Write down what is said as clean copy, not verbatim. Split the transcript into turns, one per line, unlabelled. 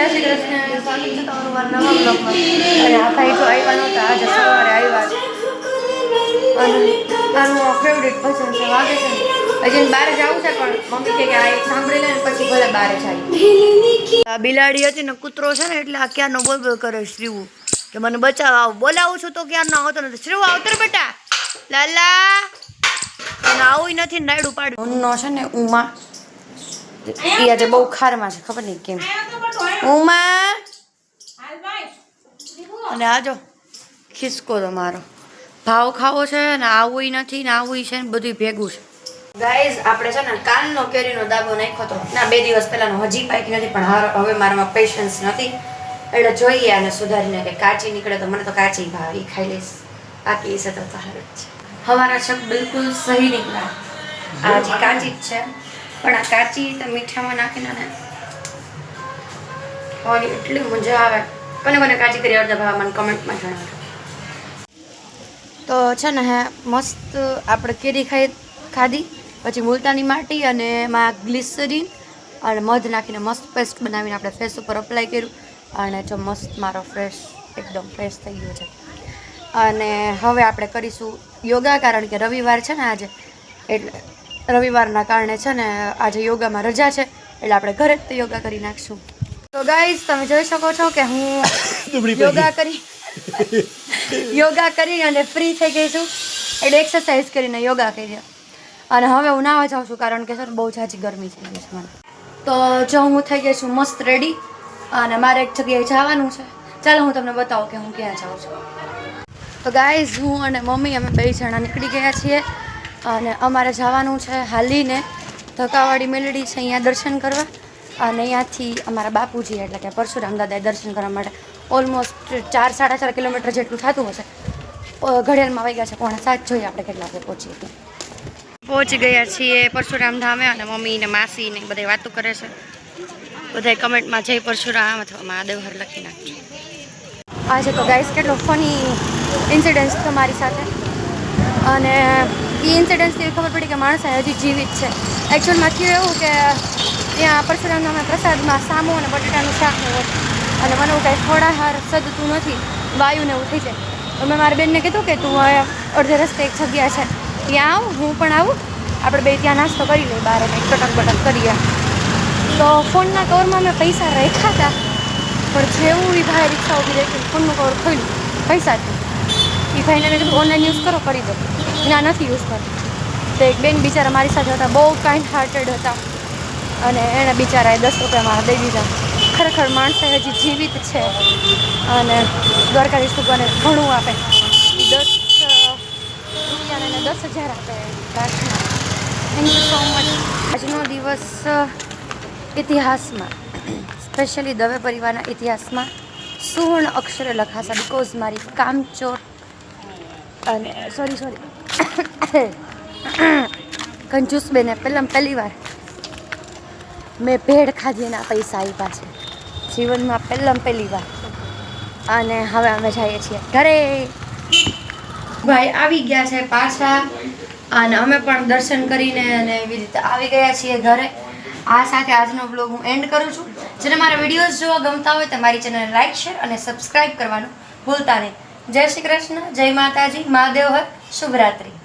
શ્રી કૃષ્ણ, સ્વાગત છે તમારું મારા નવા બ્લોગમાં. અને આ ભાઈ જો આવ્યા નહોતા, આજે સવારે આવ્યા છે. અને મારું ફેવરેટ ભજન છે, વાગે છે ને હજી બહાર જવું છે, પણ મમ્મી કે આ એક સાંભળી લે ને પછી ભલે બહાર જાય. આ બિલાડી હતી ને કૂતરો છે ને, એટલે આ ક્યારનો બોલ બોલ કરે શ્રીવું કે મને બચાવ આવ. બોલાવું છું તો ક્યારનો આવતો નથી. શ્રીવું આવતર બેટા, લાલા. અને આવું નથી ને નાયડું પાડ્યું. ઊનનો છે ને ઉમા એ આજે બહુ ખારમાં છે, ખબર નહીં કેમ. ઉમા અને આજો ખિસકો તમારો ભાવ ખાવો છે ને, આવું નથી ને આવું છે ને, બધું ભેગું છે. ગાઈઝ આપણે છે ને કાલનો કેરીનો દાબો નાખ્યો હતો ના 2 દિવસ પહેલાનો, હજી પાકી નથી, પણ હવે મારામાં પેશન્સ નથી, એટલે જોઈએ આને સુધારીને કે કાચી નીકળે તો મને તો કાચી ભાવે, એ ખાઈ લઈશ. બાકી છે તો સારું જ છે. હવાના શક બિલકુલ સહી નીકળ્યા. આ જે કાચી જ છે, પણ આ કાચી તો મીઠામાં નાખીને ને ખાવાની એટલી મજા આવે. કોને કાચી કરી આવડતા ભાવ મને કમેન્ટમાં જણાવજો. તો છે ને હે મસ્ત આપણે કેરી ખાધી, પછી મુલતાની માટી અને એમાં ગ્લિસરીન અને મધ નાખીને મસ્ત પેસ્ટ બનાવીને આપણે ફેસ ઉપર અપ્લાય કર્યું, અને જો મસ્ત મારો ફ્રેશ એકદમ ફ્રેશ થઈ ગયો છે. અને હવે આપણે કરીશું યોગા, કારણ કે રવિવાર છે ને આજે, એટલે રવિવારના કારણે છે ને આજે યોગામાં રજા છે, એટલે આપણે ઘરે જ યોગા કરી નાખશું. તો ગાઈઝ તમે જોઈ શકો છો કે હું યોગા કરી અને ફ્રી થઈ ગઈ છું, એટલે એક્સરસાઇઝ કરીને યોગા કરી. અને હવે હું નાવા જાઉં છું, કારણ કે સર બહુ ઝાઝી ગરમી થઈ ગઈ છે મને. તો જો હું થઈ ગઈ છું મસ્ત રેડી, અને મારે એક જગ્યાએ જવાનું છે. ચાલો હું તમને બતાવું કે હું ક્યાં જાઉં છું. તો ગાઈઝ હું અને મમ્મી અમે 2 જણા નીકળી ગયા છીએ, અને અમારે જવાનું છે હાલીને ધકાવાળી મેલડી છે અહીંયા દર્શન કરવા, અને અહીંયાથી અમારા બાપુજી એટલે કે પરશુરામ દાદાએ દર્શન કરવા માટે ઓલમોસ્ટ 4-4.5 કિલોમીટર જેટલું થતું હશે. ઘડિયાળમાં વાગ્યા છે 6:45. જોઈએ આપણે કેટલા વાગે પહોંચી ગયા છીએ પરશુરામ ધામે. અને મમ્મી ને માસી ને બધા વાતો કરે છે. બધા કમેન્ટમાં જય પરશુરામ અથવા મહાદેવ હર લખી નાખજો. આજે તો ગાઈસ કેટલો ફની ઇન્સિડન્સ તમારી સાથે, અને એ ઇન્સિડન્સથી ખબર પડી કે માણસ હજી જીવિત છે. એકચ્યુઅલમાં થયું એવું કે ત્યાં પરશુરામના પ્રસાદમાં સામો અને બટાટાનું શાક હતું, અને મને એવું કાંઈ થોડાહાર સદતું નથી, વાયુને એવું થઈ જાય. તો મેં મારી બેનને કીધું કે તું અડધે રસ્તે એક જગ્યા છે ત્યાં આવ, હું પણ આવું, આપણે 2 ત્યાં નાસ્તો કરી લઈએ, બહાર કંઈક ચટક બટક કરીએ. તો ફોનના કવરમાં મેં પૈસા રાખ્યા હતા, પણ જેવું એ ભાઈ રિક્ષા ઊભી રાખી ફોનનું કવર ખોલ્યું, પૈસા છે. એ ભાઈને મેં કીધું ઓનલાઈન યુઝ કરો, કરી દો. ના, નથી યુઝ કરતો. તો એક બેન બિચારા મારી સાથે હતા, બહુ કાઇન્ડ હાર્ટેડ હતા, અને એણે બિચારાએ 10 રૂપિયા મારા દઈ દીધા. ખરેખર માણસ હજી જીવિત છે, અને દ્વારકાધીશ ભગવાને ઘણું આપે. 10 રૂપિયા અને 10,000 આપે. પ્રાર્થના. Thank you so much. આજનો દિવસ ઇતિહાસમાં, સ્પેશિયલી દવે પરિવારના ઇતિહાસમાં સુવર્ણ અક્ષરે લખાશે, બિકોઝ મારી કામચોર અને સોરી કંજૂસ બેને પહેલી વાર મેં ભેળ ખાધી એના પૈસા આપ્યા છે જીવનમાં પહેલી વાર. અને હવે અમે જઈએ છીએ ઘરે. ભાઈ આવી ગયા છે પાછા, અને અમે પણ દર્શન કરીને અને એવી રીતે આવી ગયા છીએ ઘરે. આ સાથે આજનો બ્લોગ હું એન્ડ કરું છું. જેને મારા વિડીયોઝ જોવા ગમતા હોય તો મારી ચેનલને લાઈક, શેર અને સબસ્ક્રાઈબ કરવાનું ભૂલતા નહીં. જય શ્રી કૃષ્ણ, જય માતાજી, મહાદેવ હર, શુભરાત્રી.